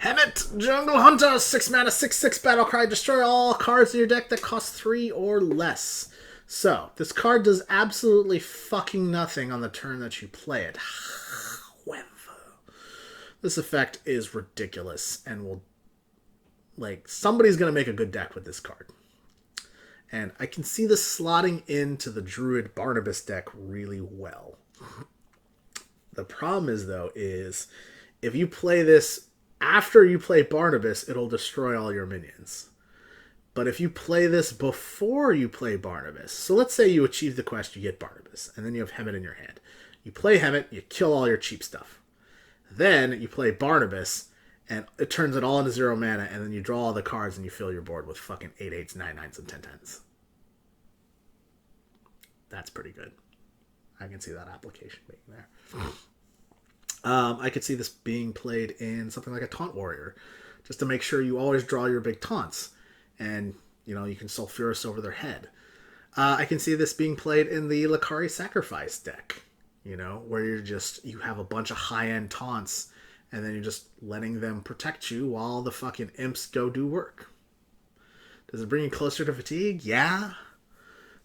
Hemet, Jungle Hunter, 6 mana, 6/6 Battlecry. Destroy all cards in your deck that cost 3 or less. So, this card does absolutely fucking nothing on the turn that you play it. However, this effect is ridiculous and will... Like, somebody's going to make a good deck with this card. And I can see this slotting into the Druid Barnabas deck really well. The problem is, though, is if you play this after you play Barnabas, it'll destroy all your minions. But if you play this before you play Barnabas, so let's say you achieve the quest, you get Barnabas, and then you have Hemet in your hand. You play Hemet, you kill all your cheap stuff. Then you play Barnabas, and it turns it all into 0 mana, and then you draw all the cards and you fill your board with fucking 8/8s, 9/9s, and 10/10s. That's pretty good. I can see that application being there. I could see this being played in something like a Taunt Warrior, just to make sure you always draw your big taunts, and you know you can Sulfuras over their head. I can see this being played in the Lakari Sacrifice deck, you know, where you have a bunch of high-end taunts, and then you're just letting them protect you while the fucking imps go do work. Does it bring you closer to fatigue? Yeah.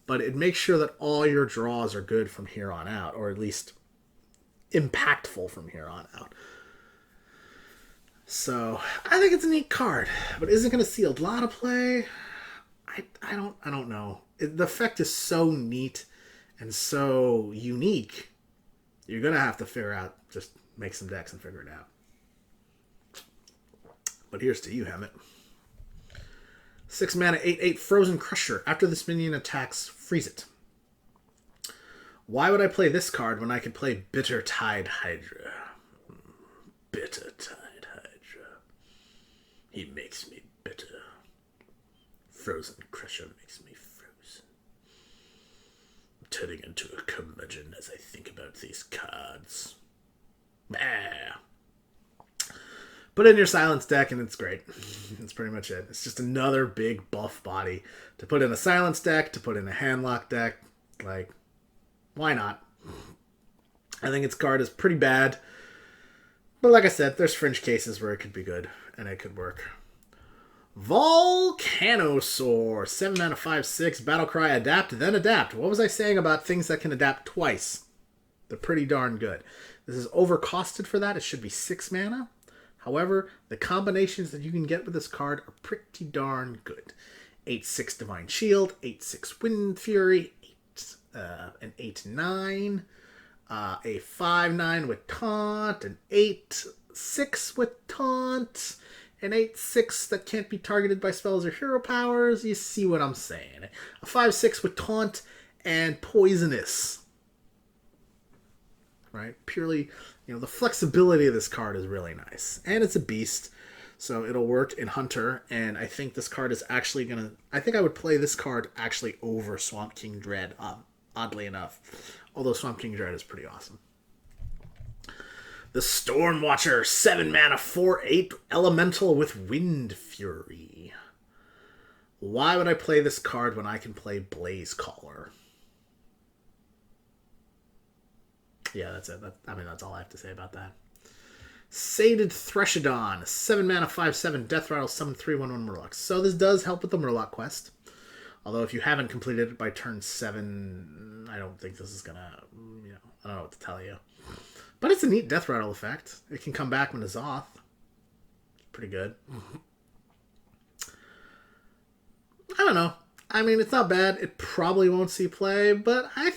But it makes sure that all your draws are good from here on out, or at least impactful from here on out. So, I think it's a neat card. But is it going to see a lot of play? I don't know. The effect is so neat and so unique. You're going to have to figure out, just make some decks and figure it out. But here's to you, Hemet. 6 mana, 8/8 Frozen Crusher. After this minion attacks, freeze it. Why would I play this card when I could play Bitter Tide Hydra? Bitter Tide Hydra. He makes me bitter. Frozen Crusher makes me frozen. I'm turning into a curmudgeon as I think about these cards. Bah. Put in your Silence deck and it's great. That's pretty much it. It's just another big buff body to put in a Silence deck, to put in a Handlock deck. Like, why not? I think its card is pretty bad. But like I said, there's fringe cases where it could be good, and it could work. Volcanosaur, 7 mana 5/6, Battlecry, adapt, then adapt. What was I saying about things that can adapt twice? They're pretty darn good. This is overcosted for that. It should be 6 mana. However, the combinations that you can get with this card are pretty darn good. 8/6 Divine Shield, 8/6 Wind Fury, an 8/9, a 5/9 with Taunt, an 8/6 with Taunt, an 8/6 that can't be targeted by spells or hero powers. You see what I'm saying. A 5/6 with Taunt and Poisonous. Right? Purely, the flexibility of this card is really nice. And it's a beast, so it'll work in Hunter, and I think this card is actually going to... I think I would play this card actually over Swamp King Dread, oddly enough. Although Swamp King Dread is pretty awesome. The Stormwatcher, 7 mana, 4/8 elemental with Wind Fury. Why would I play this card when I can play Blaze Caller? Yeah, that's it. That's all I have to say about that. Sated Thresh-Odon, 7 mana, 5/7 Death Rattle, summon 3/1/1 Murlocs. So this does help with the Murloc quest. Although if you haven't completed it by turn 7, I don't think this is gonna, I don't know what to tell you. But it's a neat Death Rattle effect. It can come back when it's off. Pretty good. I don't know. It's not bad. It probably won't see play, but I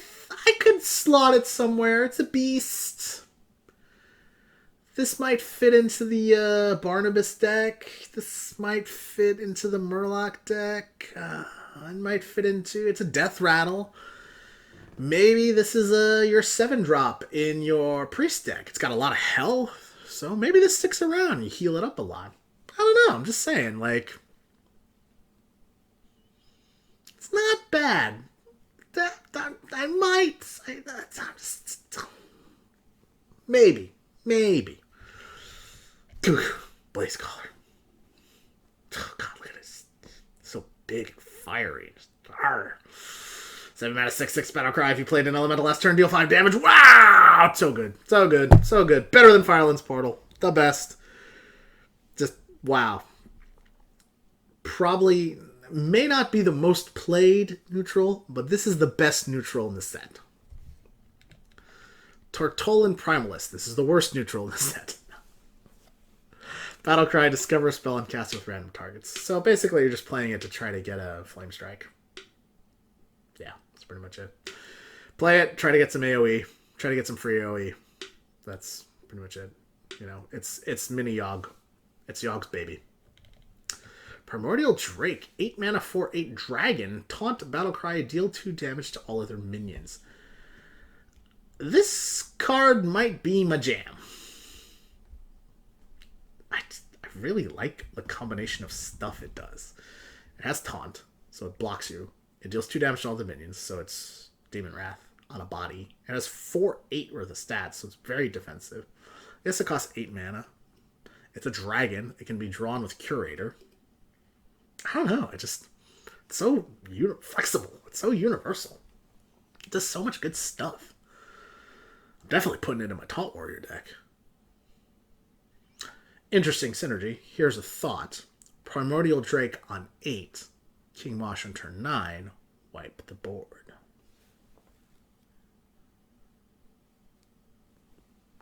could slot it somewhere. It's a beast. This might fit into the Barnabas deck. This might fit into the Murloc deck. It might fit into... It's a Death Rattle. Maybe this is your 7-drop in your Priest deck. It's got a lot of health, so maybe this sticks around. You heal it up a lot. I don't know. I'm just saying, it's not bad. I might... Maybe. Blaze Caller. Oh, God, look at this. So big and fiery. 7 mana, 6/6 Battlecry. If you played an elemental last turn, deal 5 damage. Wow! So good. Better than Fireland's Portal. The best. Just, wow. Probably may not be the most played neutral, but this is the best neutral in the set. Tortolan Primalist. This is the worst neutral in the set. Battlecry, discover a spell and cast it with random targets. So basically you're just playing it to try to get a Flame Strike. Yeah, that's pretty much it. Play it, try to get some AoE, try to get some free AoE. That's pretty much it. It's mini Yogg. It's Yogg's baby. Primordial Drake, 8 mana, 4/8 dragon. Taunt Battlecry, deal 2 damage to all other minions. This card might be my jam. I really like the combination of stuff it does. It has Taunt, so it blocks you. It deals 2 damage to all the minions, so it's Demon Wrath on a body. It has 4/8 worth of stats, so it's very defensive. I guess it costs 8 mana. It's a dragon. It can be drawn with Curator. I don't know. It's so flexible. It's so universal. It does so much good stuff. I'm definitely putting it in my Taunt Warrior deck. Interesting synergy. Here's a thought. Primordial Drake on 8. King Mosh on turn 9. Wipe the board.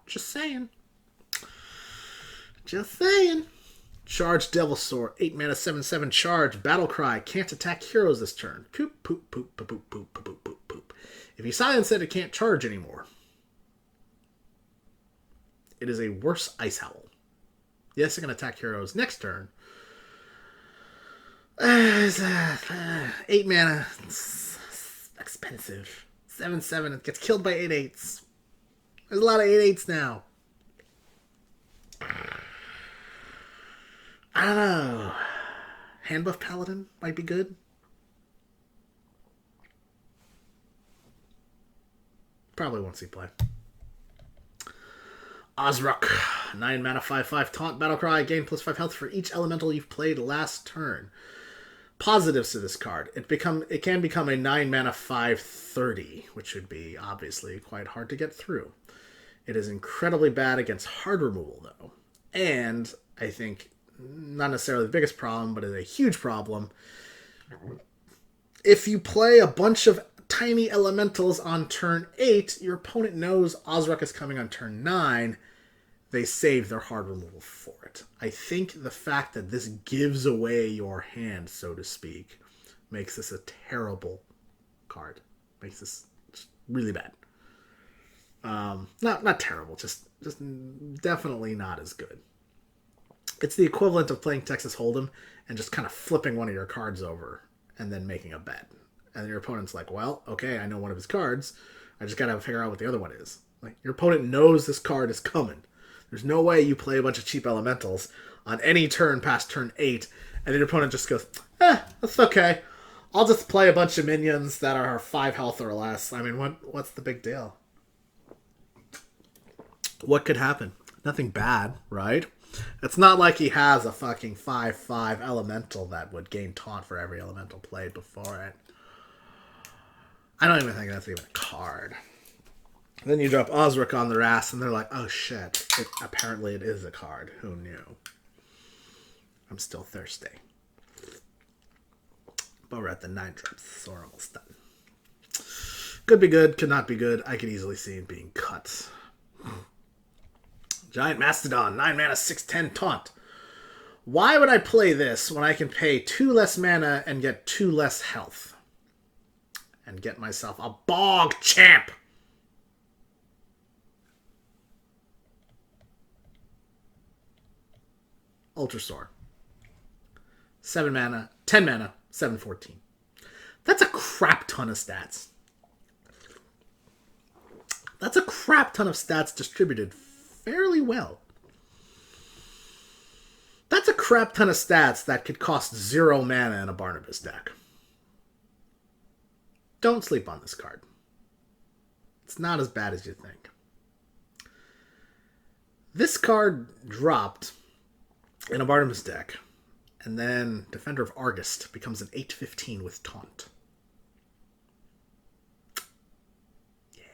Just saying. Charge Devilsaur. 8 mana, 7/7 charge. Battlecry. Can't attack heroes this turn. Poop, poop, poop, poop, poop, poop, poop, poop, poop. If you silence it, it can't charge anymore. It is a worse Ice Howl. Yes, it can attack heroes next turn. 8 mana. It's expensive. 7/7. It gets killed by 8/8s. There's a lot of 8/8s now. I don't know. Handbuff Paladin might be good. Probably won't see play. Ozruk, 9 mana, 5/5 Taunt Battlecry. Gain +5 health for each elemental you've played last turn. Positives to this card. It can become a 9 mana, 5/30, which would be obviously quite hard to get through. It is incredibly bad against hard removal, though. And I think not necessarily the biggest problem, but is a huge problem. If you play a bunch of tiny elementals on turn 8, your opponent knows Ozrek is coming on turn 9. They save their hard removal for it. I think the fact that this gives away your hand, so to speak, makes this a terrible card. Makes this really bad. Not terrible, just definitely not as good. It's the equivalent of playing Texas Hold'em and just kind of flipping one of your cards over and then making a bet. And your opponent's like, well, okay, I know one of his cards. I just got to figure out what the other one is. Like, your opponent knows this card is coming. There's no way you play a bunch of cheap elementals on any turn past turn 8, and then your opponent just goes, that's okay. I'll just play a bunch of minions that are 5 health or less. I mean, what's the big deal? What could happen? Nothing bad, right? It's not like he has a fucking 5/5 elemental that would gain taunt for every elemental played before it. I don't even think that's even a card. Then you drop Ozrek on their ass, and they're like, oh shit, apparently it is a card. Who knew? I'm still thirsty. But we're at the 9 drops, so we're almost done. Could be good, could not be good. I could easily see it being cut. Giant Mastodon, 9 mana, 6/10 taunt. Why would I play this when I can pay 2 less mana and get 2 less health? And get myself a Bog Champ! Ultrasaur. 7 mana, 10 mana, 7/14. That's a crap ton of stats. That's a crap ton of stats distributed fairly well. That's a crap ton of stats that could cost 0 mana in a Barnabas deck. Don't sleep on this card. It's not as bad as you think. This card dropped in a Barnabas deck, and then Defender of Argist becomes an 8/15 with taunt. Yeah.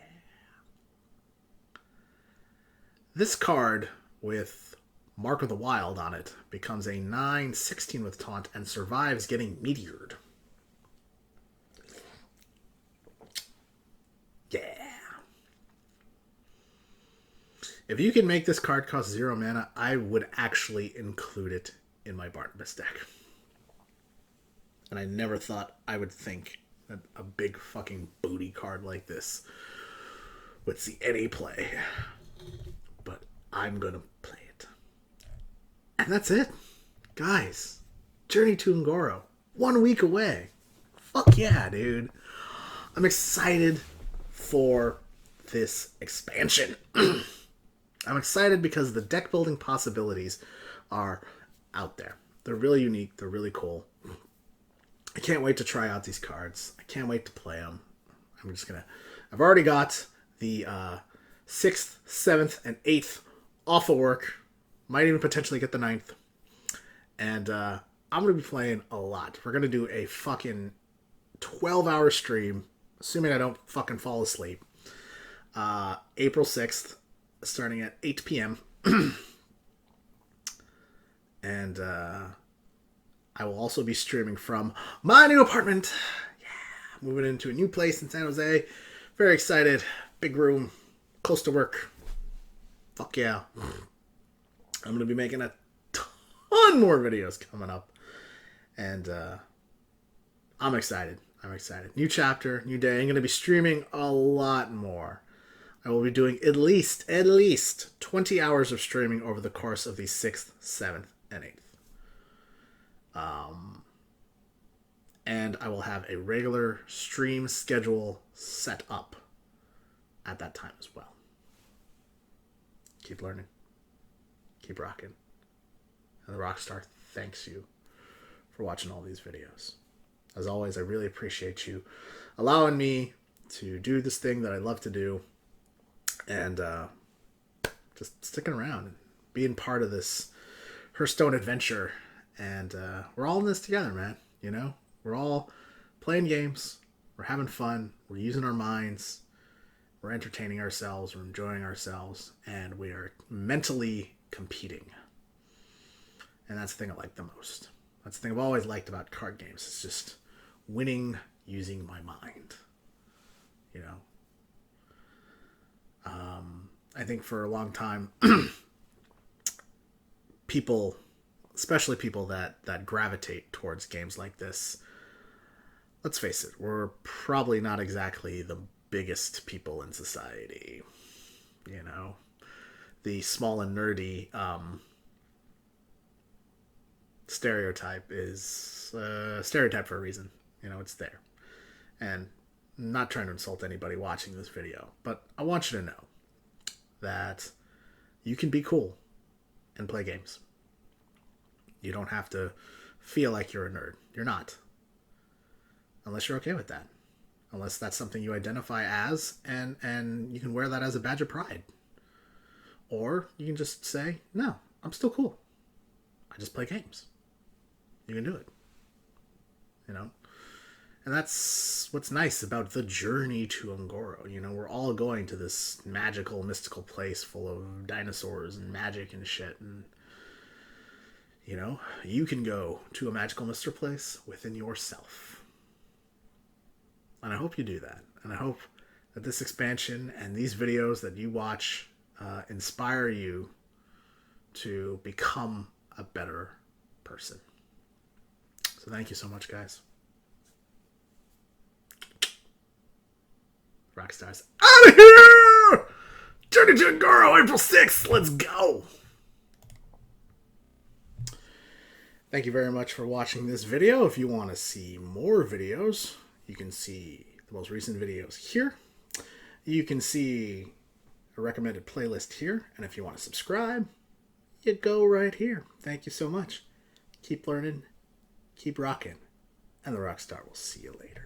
This card with Mark of the Wild on it becomes a 9/16 with taunt and survives getting meteored. Yeah. If you can make this card cost 0 mana, I would actually include it in my Barnabas deck. And I never thought I would think that a big fucking booty card like this would see any play. But I'm gonna play it. And that's it. Guys, Journey to Ungoro. 1 week away. Fuck yeah, dude. I'm excited for this expansion. I'm excited because the deck building possibilities are out there. They're really unique. They're really cool. I can't wait to try out these cards. I can't wait to play them. I've already got the 6th, 7th, and 8th off of work. Might even potentially get the 9th. And I'm going to be playing a lot. We're going to do a fucking 12-hour stream, assuming I don't fucking fall asleep. April 6th, starting at 8 p.m. And I will also be streaming from my new apartment. Yeah, moving into a new place in San Jose. Very excited. Big room, close to work. Fuck yeah. I'm going to be making a ton more videos coming up. And I'm excited. I'm excited. New chapter, new day. I'm going to be streaming a lot more. I will be doing at least 20 hours of streaming over the course of the 6th, 7th, and 8th. And I will have a regular stream schedule set up at that time as well. Keep learning. Keep rocking. And the Rockstar thanks you for watching all these videos. As always, I really appreciate you allowing me to do this thing that I love to do. And just sticking around and being part of this Hearthstone adventure. And we're all in this together, man. You know? We're all playing games. We're having fun. We're using our minds. We're entertaining ourselves, we're enjoying ourselves, and we are mentally competing. And that's the thing I like the most. That's the thing I've always liked about card games. It's just winning using my mind. You know? I think for a long time, people, especially people that gravitate towards games like this, let's face it, we're probably not exactly the biggest people in society. You know? The small and nerdy stereotype is stereotype for a reason. You know, it's there. And I'm not trying to insult anybody watching this video, but I want you to know that you can be cool and play games. You don't have to feel like you're a nerd. You're not. Unless you're okay with that. Unless that's something you identify as, and you can wear that as a badge of pride. Or you can just say, no, I'm still cool. I just play games. You can do it. You know? And that's what's nice about the journey to Ungoro. You know, we're all going to this magical, mystical place full of dinosaurs and magic and shit. And, you know, you can go to a magical, mystical place within yourself. And I hope you do that. And I hope that this expansion and these videos that you watch inspire you to become a better person. So thank you so much, guys. Rockstars out of here! Journey to Ungoro, April 6th. Let's go! Thank you very much for watching this video. If you want to see more videos, you can see the most recent videos here. You can see a recommended playlist here. And if you want to subscribe, you go right here. Thank you so much. Keep learning, keep rocking, and the Rockstar will see you later.